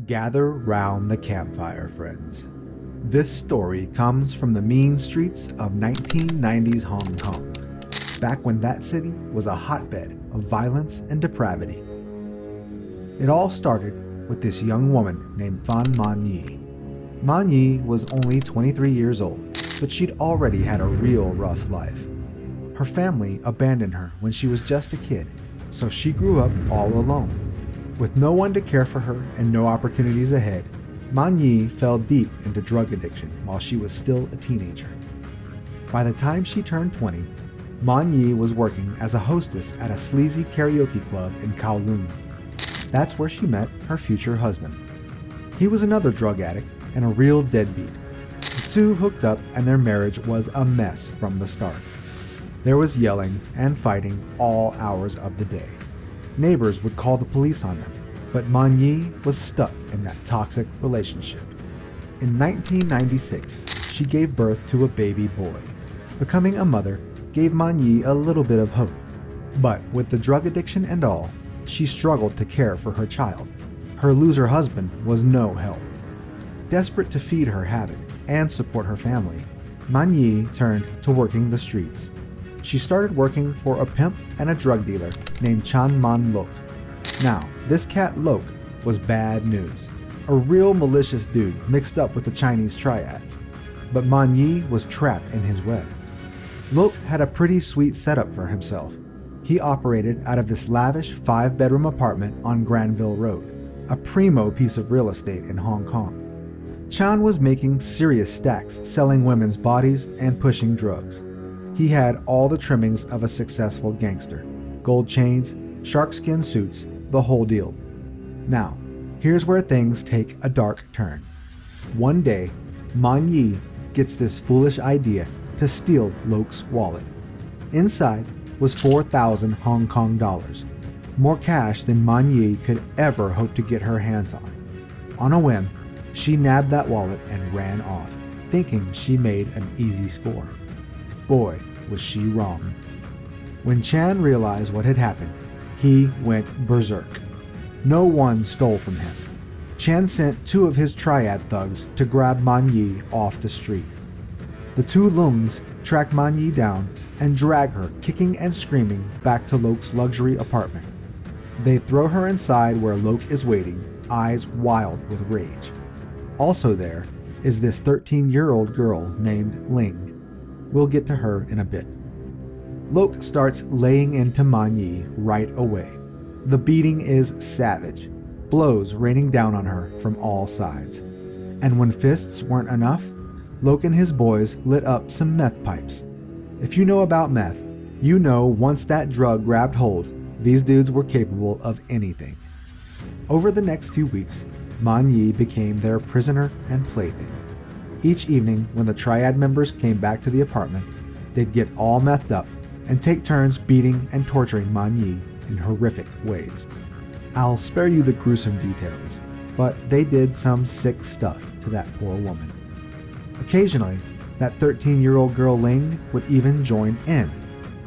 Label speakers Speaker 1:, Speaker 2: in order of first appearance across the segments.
Speaker 1: Gather round the campfire, friends. This story comes from the mean streets of 1990s Hong Kong, back when that city was a hotbed of violence and depravity. It all started with this young woman named Fan Man Yee. Man Yee was only 23 years old, but she'd already had a real rough life. Her family abandoned her when she was just a kid, so she grew up all alone. With no one to care for her and no opportunities ahead, Man Yee fell deep into drug addiction while she was still a teenager. By the time she turned 20, Man Yee was working as a hostess at a sleazy karaoke club in Kowloon. That's where she met her future husband. He was another drug addict and a real deadbeat. The two hooked up and their marriage was a mess from the start. There was yelling and fighting all hours of the day. Neighbors would call the police on them, but Man Yee was stuck in that toxic relationship. In 1996, she gave birth to a baby boy. Becoming a mother gave Man Yee a little bit of hope, but with the drug addiction and all, she struggled to care for her child. Her loser husband was no help. Desperate to feed her habit and support her family, Man Yee turned to working the streets. She started working for a pimp and a drug dealer named Chan Man Lok. Now, this cat Lok was bad news. A real malicious dude mixed up with the Chinese triads. But Man Yee was trapped in his web. Lok had a pretty sweet setup for himself. He operated out of this lavish 5-bedroom apartment on Granville Road, a primo piece of real estate in Hong Kong. Chan was making serious stacks selling women's bodies and pushing drugs. He had all the trimmings of a successful gangster. Gold chains, sharkskin suits, the whole deal. Now, here's where things take a dark turn. One day, Man Yee gets this foolish idea to steal Lok's wallet. Inside was 4,000 Hong Kong dollars, more cash than Man Yee could ever hope to get her hands on. On a whim, she nabbed that wallet and ran off, thinking she made an easy score. Boy, was she wrong. When Chan realized what had happened, he went berserk. No one stole from him. Chan sent 2 of his triad thugs to grab Man Yee off the street. The 2 Lungs track Man Yee down and drag her kicking and screaming back to Lok's luxury apartment. They throw her inside where Lok is waiting, eyes wild with rage. Also there is this 13-year-old girl named Ling. We'll get to her in a bit. Lok starts laying into Man Yee right away. The beating is savage, blows raining down on her from all sides. And when fists weren't enough, Lok and his boys lit up some meth pipes. If you know about meth, you know once that drug grabbed hold, these dudes were capable of anything. Over the next few weeks, Man Yee became their prisoner and plaything. Each evening when the triad members came back to the apartment, they'd get all methed up and take turns beating and torturing Man Yee in horrific ways. I'll spare you the gruesome details, but they did some sick stuff to that poor woman. Occasionally, that 13-year-old girl Ling would even join in.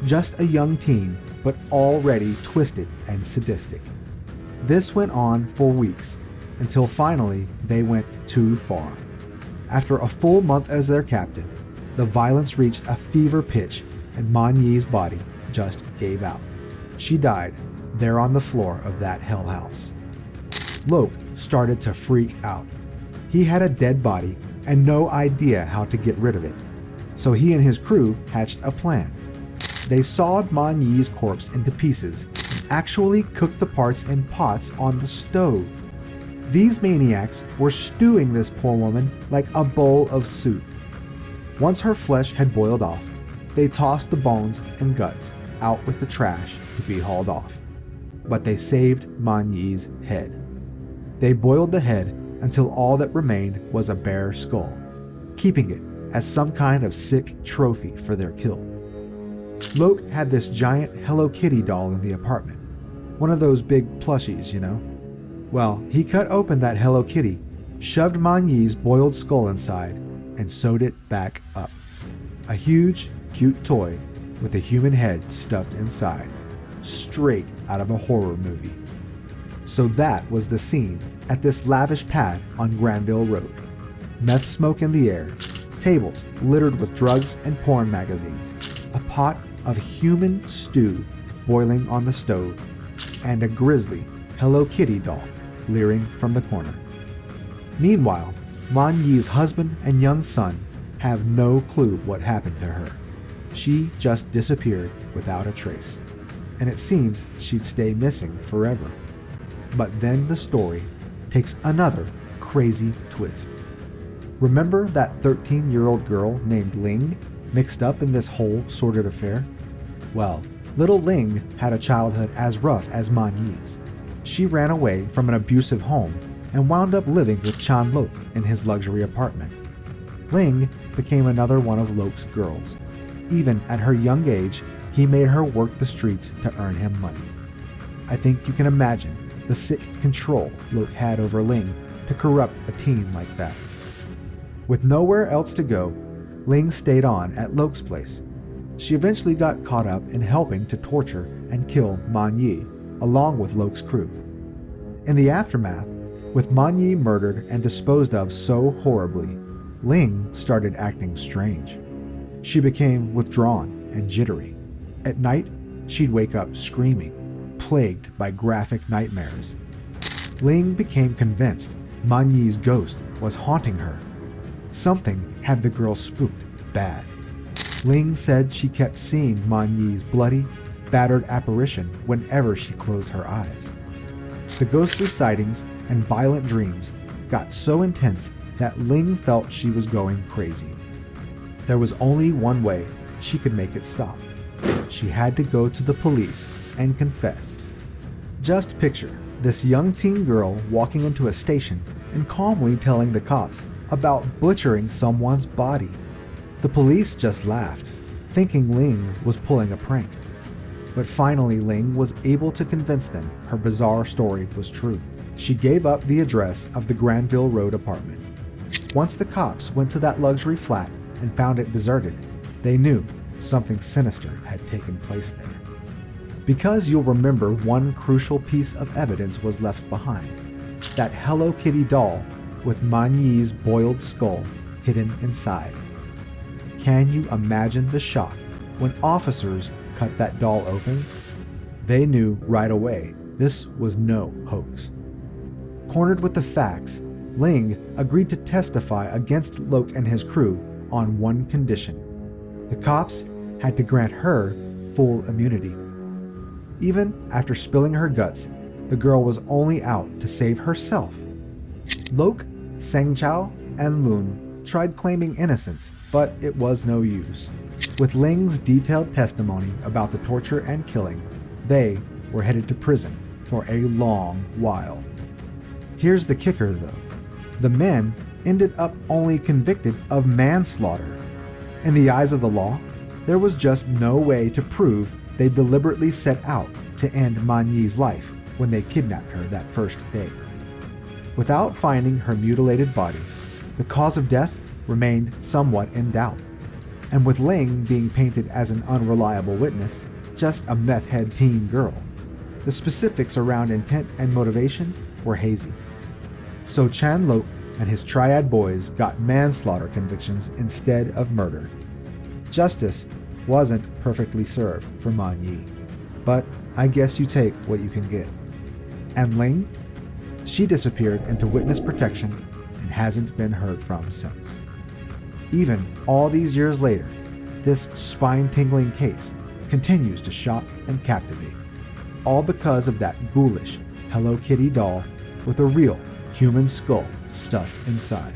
Speaker 1: Just a young teen, but already twisted and sadistic. This went on for weeks, until finally they went too far. After a full month as their captive, the violence reached a fever pitch and Man Yee's body just gave out. She died there on the floor of that hell house. Lok started to freak out. He had a dead body and no idea how to get rid of it, so he and his crew hatched a plan. They sawed Man Yee's corpse into pieces and actually cooked the parts in pots on the stove. These maniacs were stewing this poor woman like a bowl of soup. Once her flesh had boiled off, they tossed the bones and guts out with the trash to be hauled off. But they saved Man Yee's head. They boiled the head until all that remained was a bare skull, keeping it as some kind of sick trophy for their kill. Lok had this giant Hello Kitty doll in the apartment, one of those big plushies, you know. Well, he cut open that Hello Kitty, shoved Man Yee's boiled skull inside, and sewed it back up. A huge, cute toy with a human head stuffed inside, straight out of a horror movie. So that was the scene at this lavish pad on Granville Road. Meth smoke in the air, tables littered with drugs and porn magazines, a pot of human stew boiling on the stove, and a grisly Hello Kitty doll leering from the corner. Meanwhile, Man Yee's husband and young son have no clue what happened to her. She just disappeared without a trace, and it seemed she'd stay missing forever. But then the story takes another crazy twist. Remember that 13-year-old girl named Ling mixed up in this whole sordid affair? Well, little Ling had a childhood as rough as Man Yee's. She ran away from an abusive home and wound up living with Chan Lok in his luxury apartment. Ling became another one of Lok's girls. Even at her young age, he made her work the streets to earn him money. I think you can imagine the sick control Lok had over Ling to corrupt a teen like that. With nowhere else to go, Ling stayed on at Lok's place. She eventually got caught up in helping to torture and kill Man Yee, along with Lok's crew. In the aftermath, with Man Yee murdered and disposed of so horribly, Ling started acting strange. She became withdrawn and jittery. At night, she'd wake up screaming, plagued by graphic nightmares. Ling became convinced Man Yee's ghost was haunting her. Something had the girl spooked bad. Ling said she kept seeing Man Yee's bloody, battered apparition whenever she closed her eyes. The ghostly sightings and violent dreams got so intense that Ling felt she was going crazy. There was only one way she could make it stop. She had to go to the police and confess. Just picture this young teen girl walking into a station and calmly telling the cops about butchering someone's body. The police just laughed, thinking Ling was pulling a prank. But finally, Ling was able to convince them her bizarre story was true. She gave up the address of the Granville Road apartment. Once the cops went to that luxury flat and found it deserted, they knew something sinister had taken place there. Because you'll remember one crucial piece of evidence was left behind. That Hello Kitty doll with Man Yee's boiled skull hidden inside. Can you imagine the shock when officers cut that doll open? They knew right away this was no hoax. Cornered with the facts, Ling agreed to testify against Lok and his crew on one condition. The cops had to grant her full immunity. Even after spilling her guts, the girl was only out to save herself. Lok, Seng Chao, and Lun tried claiming innocence, but it was no use. With Ling's detailed testimony about the torture and killing, they were headed to prison for a long while. Here's the kicker though. The men ended up only convicted of manslaughter. In the eyes of the law, there was just no way to prove they deliberately set out to end Man Yee's life when they kidnapped her that first day. Without finding her mutilated body, the cause of death remained somewhat in doubt. And with Ling being painted as an unreliable witness, just a meth head teen girl, the specifics around intent and motivation were hazy. So Chan Lok and his triad boys got manslaughter convictions instead of murder. Justice wasn't perfectly served for Man Yee, but I guess you take what you can get. And Ling? She disappeared into witness protection and hasn't been heard from since. Even all these years later, this spine-tingling case continues to shock and captivate, all because of that ghoulish Hello Kitty doll with a real human skull stuffed inside.